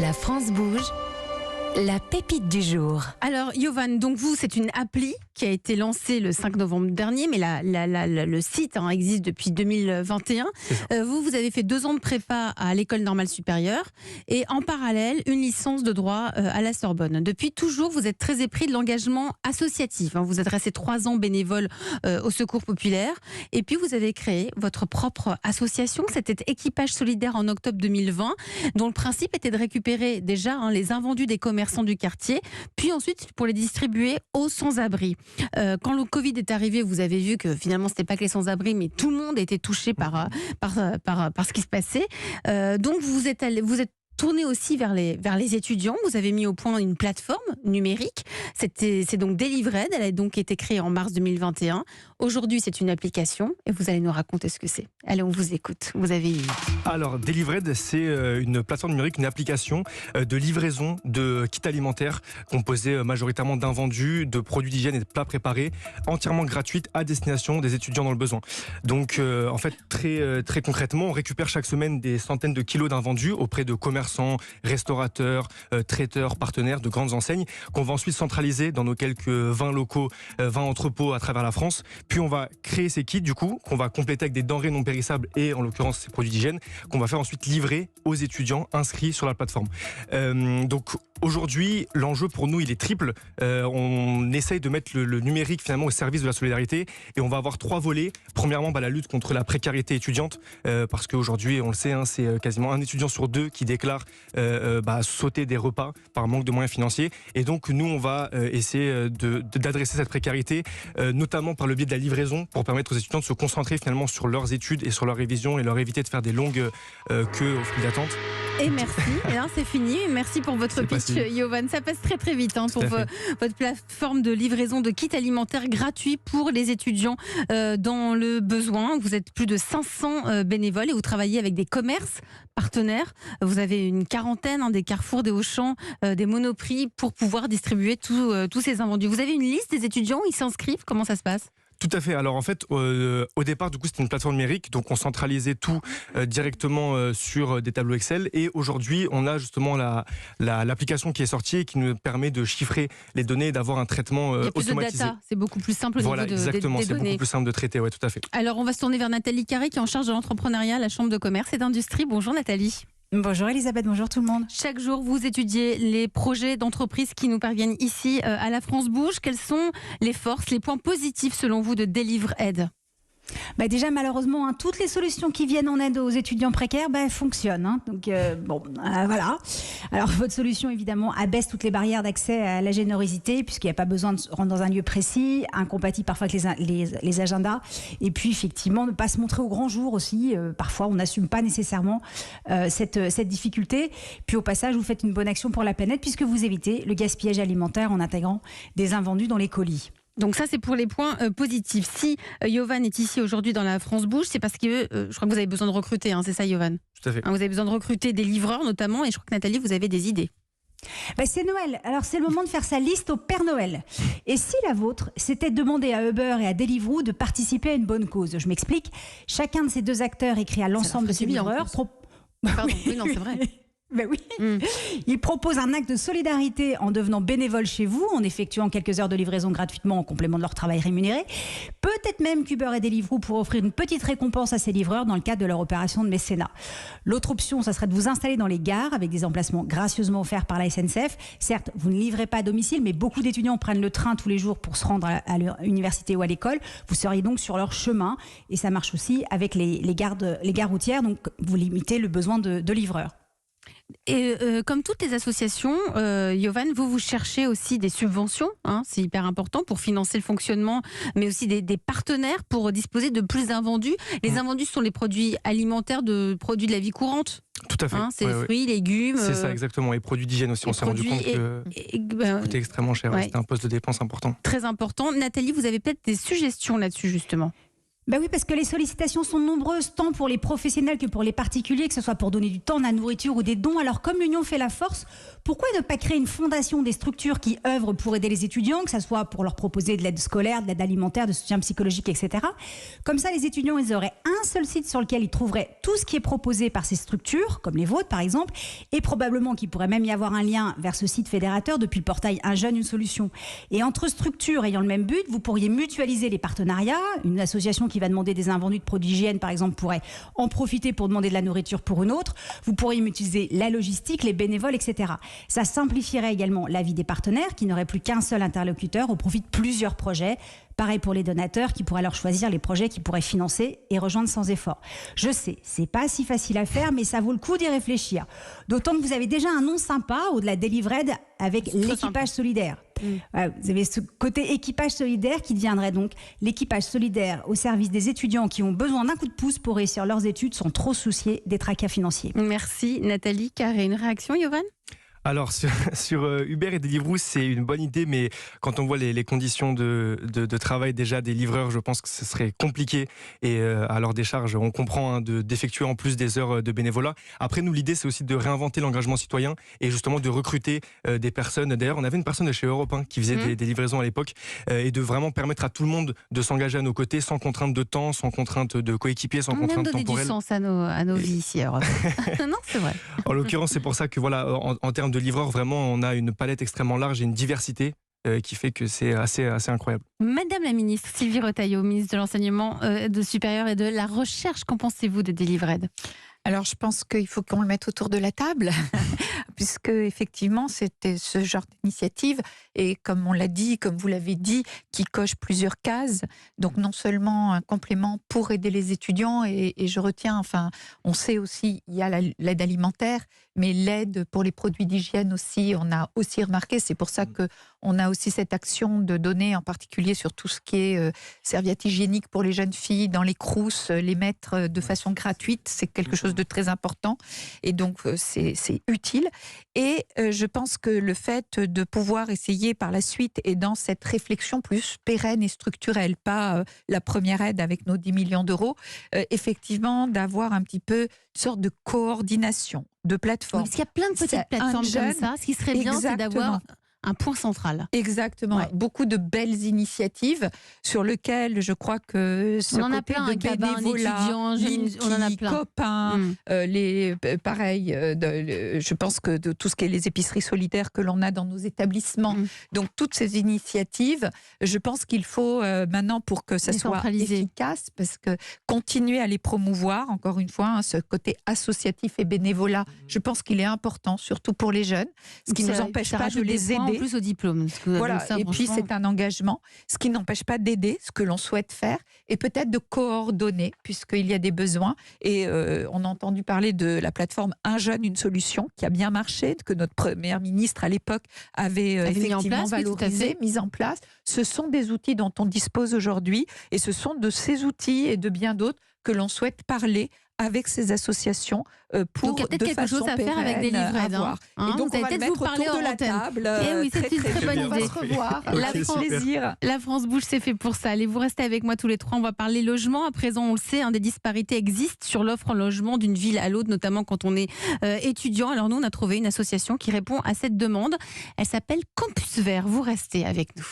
La France bouge, la pépite du jour. Alors, Yovan, donc vous, c'est une appli qui a été lancée le 5 novembre dernier, mais le site existe depuis 2021. Vous avez fait 2 ans de prépa à l'École normale supérieure et en parallèle, une licence de droit à la Sorbonne. Depuis toujours, vous êtes très épris de l'engagement associatif. Vous êtes resté 3 ans bénévole au Secours populaire et puis vous avez créé votre propre association. C'était Équipage solidaire en octobre 2020, dont le principe était de récupérer déjà les invendus des commerçants du quartier, puis ensuite pour les distribuer aux sans-abri. Quand le Covid est arrivé, vous avez vu que finalement c'était pas que les sans-abri, mais tout le monde était touché par ce qui se passait. Donc vous êtes tourné aussi vers les étudiants. Vous avez mis au point une plateforme numérique. C'est donc Délivred. Elle a donc été créée en mars 2021. Aujourd'hui, c'est une application et vous allez nous raconter ce que c'est. Allez, on vous écoute. Vous avez une... Alors, Délivred, c'est une plateforme numérique, une application de livraison de kits alimentaires composée majoritairement d'invendus, de produits d'hygiène et de plats préparés, entièrement gratuite à destination des étudiants dans le besoin. Donc, en fait, très concrètement, on récupère chaque semaine des centaines de kilos d'invendus auprès de commerçants, restaurateurs, traiteurs, partenaires de grandes enseignes qu'on va ensuite centraliser dans nos quelques 20 locaux, 20 entrepôts à travers la France. Puis on va créer ces kits du coup, qu'on va compléter avec des denrées non périssables et en l'occurrence ces produits d'hygiène qu'on va faire ensuite livrer aux étudiants inscrits sur la plateforme. Donc aujourd'hui, l'enjeu pour nous, il est triple. On essaye de mettre le numérique finalement au service de la solidarité et on va avoir 3 volets. Premièrement, la lutte contre la précarité étudiante parce qu'aujourd'hui, on le sait, c'est quasiment un étudiant sur 2 qui déclare sauter des repas par manque de moyens financiers. Et donc nous, on va essayer d'adresser cette précarité, notamment par le biais de la livraison, pour permettre aux étudiants de se concentrer finalement sur leurs études et sur leur révision et leur éviter de faire des longues queues au fil d'attente. Et merci, et là c'est fini. Merci pour votre pitch, Yovan. Ça passe très très vite pour votre plateforme de livraison de kits alimentaires gratuits pour les étudiants dans le besoin. Vous êtes plus de 500 bénévoles et vous travaillez avec des commerces partenaires. Vous avez une quarantaine, des Carrefour, des Auchan, des Monoprix pour pouvoir distribuer tous ces invendus. Vous avez une liste des étudiants, ils s'inscrivent, comment ça se passe ? Tout à fait. Alors en fait, au départ, du coup, c'était une plateforme numérique, donc on centralisait tout directement sur des tableaux Excel. Et aujourd'hui, on a justement l'application qui est sortie et qui nous permet de chiffrer les données et d'avoir un traitement automatisé. Il y a plus de data, c'est beaucoup plus simple au niveau des exactement, des c'est données. beaucoup plus simple de traiter, ouais, tout à fait. Alors on va se tourner vers Nathalie Carré qui est en charge de l'entrepreneuriat à la Chambre de commerce et d'industrie. Bonjour Nathalie. Bonjour Elisabeth, bonjour tout le monde. Chaque jour, vous étudiez les projets d'entreprise qui nous parviennent ici à la France Bouge. Quelles sont les forces, les points positifs selon vous de Délivred ? Déjà malheureusement, toutes les solutions qui viennent en aide aux étudiants précaires fonctionnent. Donc voilà. Alors votre solution évidemment abaisse toutes les barrières d'accès à la générosité puisqu'il n'y a pas besoin de se rendre dans un lieu précis, incompatible parfois avec les agendas. Et puis effectivement ne pas se montrer au grand jour aussi. Parfois on n'assume pas nécessairement cette difficulté. Puis au passage vous faites une bonne action pour la planète puisque vous évitez le gaspillage alimentaire en intégrant des invendus dans les colis. Donc ça, c'est pour les points positifs. Si Yovan est ici aujourd'hui dans la France Bouge, c'est parce que je crois que vous avez besoin de recruter, c'est ça Yovan ? Tout à fait. Vous avez besoin de recruter des livreurs notamment, et je crois que Nathalie, vous avez des idées. C'est Noël, alors c'est le moment de faire sa liste au Père Noël. Et si la vôtre, c'était de demander à Uber et à Deliveroo de participer à une bonne cause ? Je m'explique, chacun de ces 2 acteurs écrit à l'ensemble de ses livreurs... Pardon, oui, non, c'est vrai. Oui. Il propose un acte de solidarité en devenant bénévole chez vous, en effectuant quelques heures de livraison gratuitement en complément de leur travail rémunéré. Peut-être même qu'Uber et Deliveroo pourraient offrir une petite récompense à ces livreurs dans le cadre de leur opération de mécénat. L'autre option, ça serait de vous installer dans les gares avec des emplacements gracieusement offerts par la SNCF. Certes, vous ne livrez pas à domicile, mais beaucoup d'étudiants prennent le train tous les jours pour se rendre à l'université ou à l'école. Vous seriez donc sur leur chemin et ça marche aussi avec les gares routières, donc vous limitez le besoin de livreurs. Et comme toutes les associations, Yovan, vous cherchez aussi des subventions, c'est hyper important pour financer le fonctionnement, mais aussi des partenaires pour disposer de plus d'invendus. Les invendus sont les produits alimentaires, produits de la vie courante. Tout à fait. C'est les fruits, légumes. C'est ça, exactement. Et produits d'hygiène aussi. On s'est rendu compte que ça coûtait extrêmement cher. C'était un poste de dépense important. Très important. Nathalie, vous avez peut-être des suggestions là-dessus, justement. Bah oui, parce que les sollicitations sont nombreuses, tant pour les professionnels que pour les particuliers, que ce soit pour donner du temps, de la nourriture ou des dons. Alors comme l'union fait la force, pourquoi ne pas créer une fondation, des structures qui œuvrent pour aider les étudiants, que ce soit pour leur proposer de l'aide scolaire, de l'aide alimentaire, de soutien psychologique, etc. Comme ça, les étudiants, ils auraient un seul site sur lequel ils trouveraient tout ce qui est proposé par ces structures, comme les vôtres par exemple, et probablement qu'il pourrait même y avoir un lien vers ce site fédérateur depuis le portail Un jeune, une solution. Et entre structures ayant le même but, vous pourriez mutualiser les partenariats. Une association qui va demander des invendus de produits d'hygiène, par exemple, pourrait en profiter pour demander de la nourriture pour une autre. Vous pourriez mutualiser la logistique, les bénévoles, etc. Ça simplifierait également la vie des partenaires qui n'auraient plus qu'un seul interlocuteur au profit de plusieurs projets. Pareil pour les donateurs qui pourraient alors choisir les projets qu'ils pourraient financer et rejoindre sans effort. Je sais, c'est pas si facile à faire, mais ça vaut le coup d'y réfléchir. D'autant que vous avez déjà un nom sympa au-delà d'Elivred avec l'équipage solidaire. Vous avez ce côté équipage solidaire qui deviendrait donc l'équipage solidaire au service des étudiants qui ont besoin d'un coup de pouce pour réussir leurs études sans trop se soucier des tracas financiers. Merci Nathalie. Carré, une réaction, Yovan? Alors sur Uber et Deliveroo, c'est une bonne idée, mais quand on voit les conditions de travail déjà des livreurs, je pense que ce serait compliqué et à leur décharge, on comprend d'effectuer en plus des heures de bénévolat. Après nous, l'idée c'est aussi de réinventer l'engagement citoyen et justement de recruter des personnes. D'ailleurs, on avait une personne de chez Europe 1 qui faisait des livraisons à l'époque et de vraiment permettre à tout le monde de s'engager à nos côtés sans contrainte de temps, sans contrainte de coéquipier, sans contrainte temporelle. On aime donner du sens à nos vies ici à Europe. Non, c'est vrai. En l'occurrence, c'est pour ça que voilà, en termes de livreurs, vraiment, on a une palette extrêmement large et une diversité qui fait que c'est assez incroyable. Madame la ministre Sylvie Retailleau, ministre de l'Enseignement supérieur et de la Recherche, qu'en pensez-vous de Delivered? Alors, je pense qu'il faut qu'on le mette autour de la table, puisque effectivement, c'était ce genre d'initiative, et comme on l'a dit, comme vous l'avez dit, qui coche plusieurs cases. Donc, non seulement un complément pour aider les étudiants, et je retiens, enfin, on sait aussi, il y a l'aide alimentaire, mais l'aide pour les produits d'hygiène aussi, on a aussi remarqué. C'est pour ça que on a aussi cette action de donner, en particulier sur tout ce qui est serviettes hygiéniques pour les jeunes filles, dans les crousses, les mettre de façon gratuite. C'est quelque chose de très important. Et donc, c'est utile. Et je pense que le fait de pouvoir essayer par la suite, et dans cette réflexion plus pérenne et structurelle, pas la première aide avec nos 10 millions d'euros, effectivement, d'avoir un petit peu une sorte de coordination de plateformes. Oui, parce qu'il y a plein de petites plateformes comme ça. Ce qui serait bien, c'est d'avoir un point central. Exactement. Ouais. Beaucoup de belles initiatives sur lesquelles je crois que ce on en a côté plein, de bénévolat, on en a plein. Copains, pareil, je pense que de tout ce qui est les épiceries solidaires que l'on a dans nos établissements. Donc toutes ces initiatives, je pense qu'il faut maintenant, pour que ça soit efficace, parce que continuer à les promouvoir, encore une fois, ce côté associatif et bénévolat, je pense qu'il est important, surtout pour les jeunes, ce qui ne nous empêche pas de les aider. En plus au diplôme. Voilà, ça, et puis c'est un engagement, ce qui n'empêche pas d'aider ce que l'on souhaite faire et peut-être de coordonner puisqu'il y a des besoins. Et on a entendu parler de la plateforme Un jeune, une solution qui a bien marché, que notre première ministre à l'époque avait effectivement valorisé, mise en place. Ce sont des outils dont on dispose aujourd'hui et ce sont de ces outils et de bien d'autres que l'on souhaite parler avec ces associations pour donc, il y a peut-être quelque chose à faire avec Delivered. Et donc, on va le mettre autour de la table. Oui, c'est une très bonne idée. On va se revoir. La France bouge, c'est fait pour ça. Allez, vous restez avec moi tous les trois. On va parler logement. À présent, on le sait, des disparités existent sur l'offre en logement d'une ville à l'autre, notamment quand on est étudiant. Alors nous, on a trouvé une association qui répond à cette demande. Elle s'appelle Campus Vert. Vous restez avec nous.